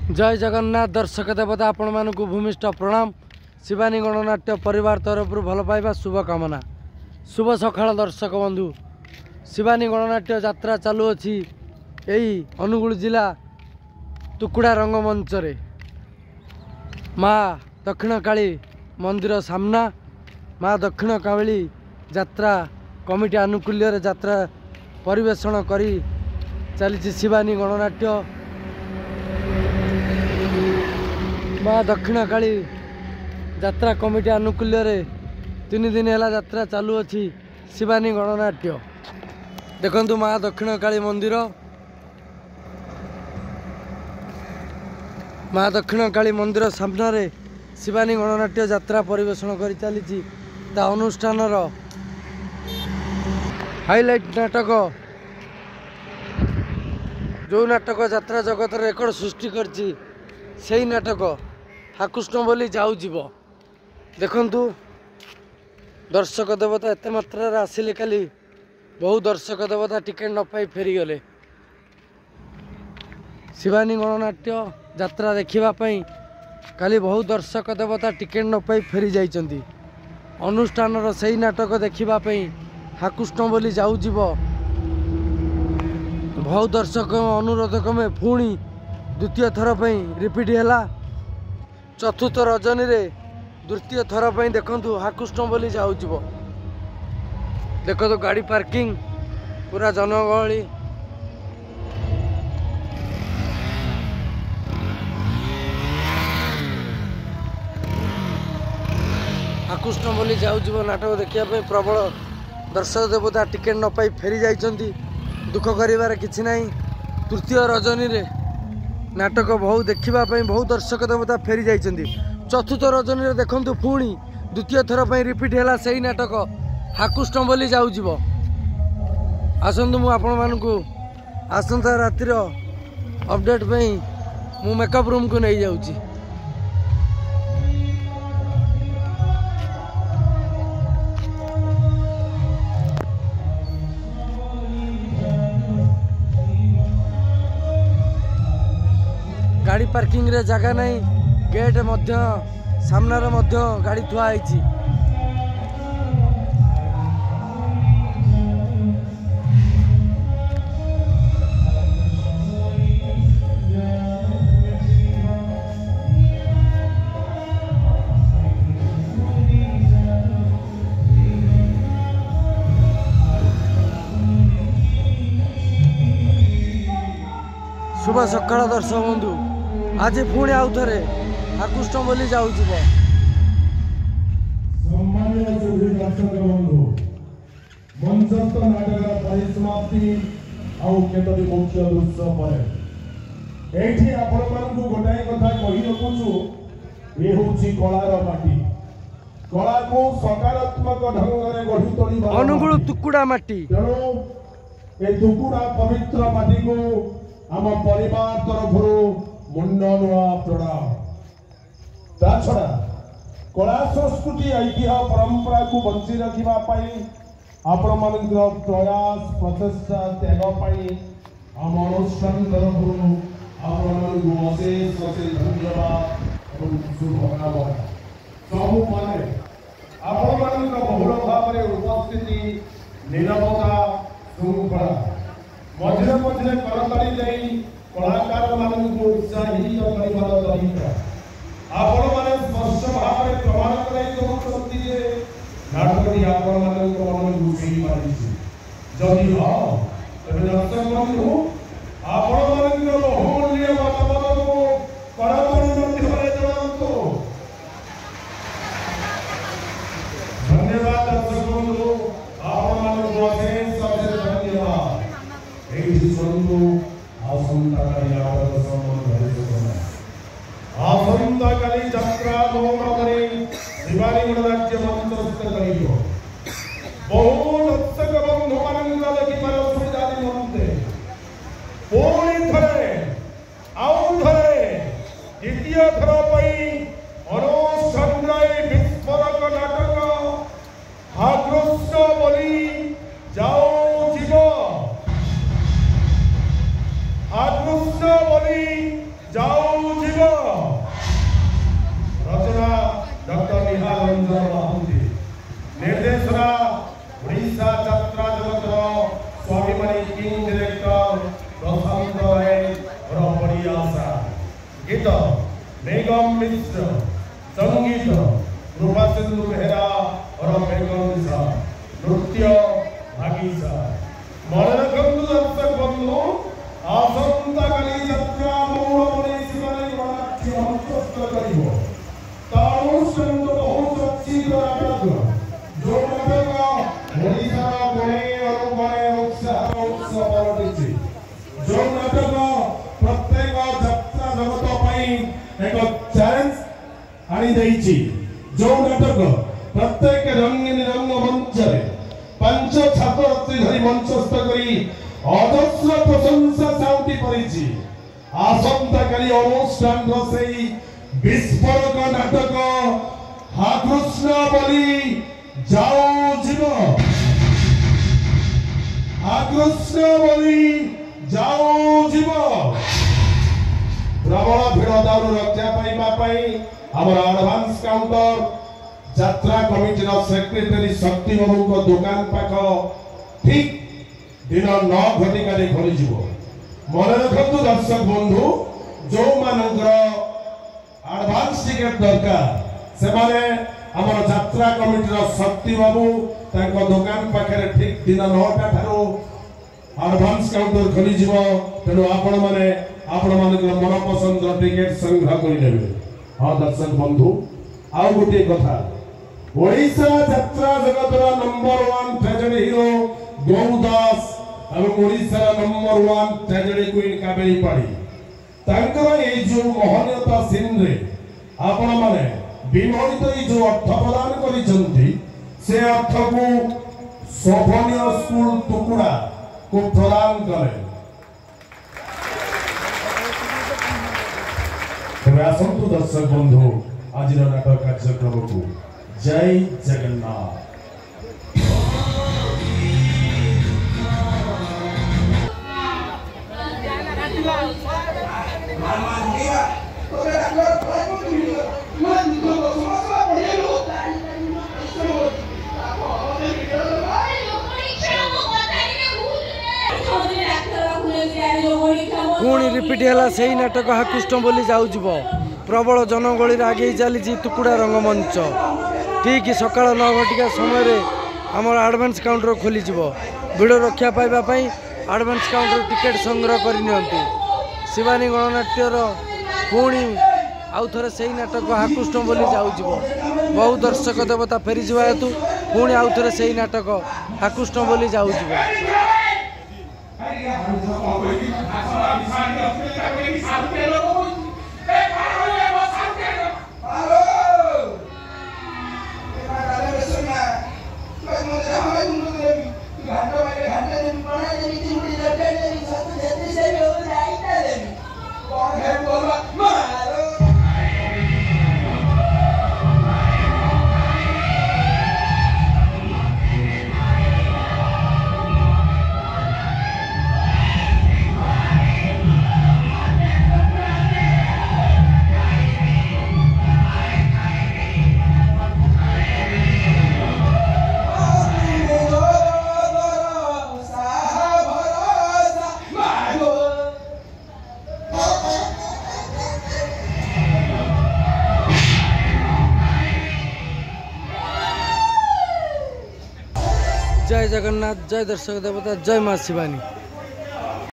जय जगन्नाथ दर्शक देवता आपण मानक भूमिष्ठ प्रणाम। शिवानी गणनाट्य परिवार तरफ भल पाइबा शुभकामना। शुभ सकाळ दर्शक बंधु, शिवानी गणनाट्य यात्रा चालू अच्छी यही अनुगुल जिला तुकुड़ा रंगमंच रे माँ दक्षिण काली मंदिर सामना माँ दक्षिण काली यात्रा कमिटी आनुकूल्य यात्रा परिवेषण करी चली शिवानी गणनाट्य। माँ दक्षिण काली यात्रा कमिटी आनुकूल्य 3 दिन है यात्रा चालू अच्छी शिवानी गणनाट्य। देखु माँ दक्षिण काली मंदिर, माँ दक्षिण काली मंदिर सामने शिवानी गणनाट्य यात्रा परिवेषण कर चली अनुष्ठान हाइलाइट नाटक जो नाटक यात्रा जगत रेकर्ड सृष्टि करछि सेही नाटक हाकृष्ण बोली जाऊ जीव। देखंतु दर्शक देवता एत मात्रा आसिले काली बहु दर्शक देवता टिकेट न पाई फेरीगले शिवानी गणनाट्य यात्रा देखापी। काली बहु दर्शक देवता टिकेट न पाई फेरी जाइछन्ति अनुष्ठान सही नाटक देखापी हाकृष्ण बोली जाऊ जीव। बहु दर्शक अनुरोध क्रमे पुणी द्वितीय थर रिपीट है चतुर्थ रजनी रे द्वितीय थर देखु हाकृष्ण बोली जाऊ जीव। देखो तो गाड़ी पार्किंग पूरा जनगहली हाकृष्ण बोली जाऊ जीव नाटक देखिए प्रबल दर्शक देवता टिकेट न पाई फेरी जाइछन्ति। दुख करिवार किछि नाही। तृतीय रजनी रे नाटक बहु देखापी बहु दर्शक देवता फेरी जाइछन्ति। चतुर्थ रजनी रे देखंतु पुणी द्वितीय थर रिपीट है सही नाटक हाकृष्ण बोली जाऊ जीव। आसतु मु आपण मानकु आसंता रातिर अपडेट मु मेकअप रूम को नहीं जाउची। गाड़ी पार्किंग रे जगह नहीं, गेट मध्य सामनार मध्य गाड़ी थुआ है। शुभ सकाळ दर्शक बंधु, आज पुणी आउ थे हाकृष्ण बोली जाऊ जीव। मंचस्थ नाटक परिसमाप्ति आउ केतोटी मुख्य दृश्य पर एठी आपण मानकु गोटाए कथा कहि रखुछु। ए होछि कलार माटी। कला को सकारात्मक ढंग रे गढी तोड़ी अनुगुल तुकुड़ा माटी। तेणु ए तुकुड़ा पवित्र माटी को आम परिवार तरफ मुंडनुआ प्रणाम। ता छड़ा कला संस्कृति ऐतिह्य परंपरा को बंची रखिबा पई आपण मानकर प्रयास प्रचेष्टा त्याग पई आम अनुष्ठान तरफ आपण मानकु अशेष अशेष धन्यवाद और शुभकामना। सब माने आपण मानकर बहुल भाव में उपस्थिति निरवता श्रृंखला मझे मझे करताली जाई कलाकार मानकु उत्साहित करिबार तरीका आपण माने स्पष्ट भाव में प्रमाण कराई दउछन्ति जे नाटकटी आपण मानकु मन बुझी पारिछि। जदि हां तबे दर्शक बंधु आपण मानकु बहुमूल्य मतामत को करातरी माध्यमरे जणांतो। धन्यवाद दर्शक बंधु, आपण मानकु अशेष अशेष धन्यवाद। एही बंधु आसंता काली आवर संबंध आसंता काली यात्रा मोहरे शिवानी गणनाट्य मंत्रस्थ करियो। बहु दर्शक बंधु मानक देखि पर सुविधा निमंते पुणी थरे आउ थरे द्वितीय थर पई अनुष्ठान विस्फोरक नाटक हाकृष्ण बोली जाऊ जीव। हाकृष्ण बोली जाऊ गीत निगम मिश्र, संगीत कृपासिंधु बेहरा और मेघम मिश्रा, नृत्य भागीसा। मन रखु दर्शक बंधु आसंता काली यात्रा मूल बने शिवानी गणनाट्य हस्तस्थ करिवो। तानुष्ठन तो बहुत अच्छी नाटक जो नाटक ओडिशा गणे अनुगणे उत्साह उत्सव पलटिछि। जो नाटक प्रत्येक यात्रा जगत पई एक चैलेंज आनी देछि। जो नाटक प्रत्येक रंगीन रंगमंच रे पंच छात्रछात्री धरी मंचस्थ करी अजस्र प्रशंसा साउंटी परिछि। आसंता काली अनुष्ठान रसेई विस्फोरक नाटक हा कृष्ण बोली जाओ जीव, हा कृष्ण बोली जाओ जीव। प्रबल भिड़ दारू रक्षा पाइबा हमर एडवांस काउंटर यात्रा कमिटी सेक्रेटरी शक्ति बाबू को दुकान पाख ठीक दिन 9 घटिका खोली जीव। मन रखु दर्शक बंधु जो मानकर एडवांस टिकेट दरकार से माने हमर यात्रा कमिटी शक्ति बाबू तांको दुकान पाखरे ठीक दिन 9टा थारो एडवांस काउंटर खोली जीव। तेणु आपण माने मन पसंद टिकेट संग्रह कर लेबे। हाँ दर्शक बंधु आउ गोटे कथा ओडिशा यात्रा जगतर नंबर 1 ट्रेजेडी हीरो गौदास और Odisha number 1 tragedy queen Kaveri पाड़ी तांकर ए जो महनीयता सीन रे आपण माने विमोहित ए जो अर्थ प्रदान करिसंती से अर्थ को शोभनीय स्कूल टुकुड़ा को प्रदान करे। आसंतु दर्शक बंधु आज नाटक कार्यक्रम को जय जगन्नाथ। पुणी रिपीट है से नाटक हाकुष्ट बोली जाऊब। प्रबल जनगहली आगे चली टुकुड़ा रंगमंच ठीक सका 9 घटिका समय आमर एडवांस काउंटर खोली भिड़ रक्षा पाइबापी एडवांस काउंटर टिकेट संग्रह करनी। शिवानी गणनाट्यर पुणी आउ थे से नाटक हाकुष्ट बोली जाऊब। बहु दर्शक देवता फेरी जा हेतु पुणी आउ थे से नाटक हाकुष्ट बोली जाऊब। जय जगन्नाथ, जय दर्शक देवता, जय माँ शिवानी।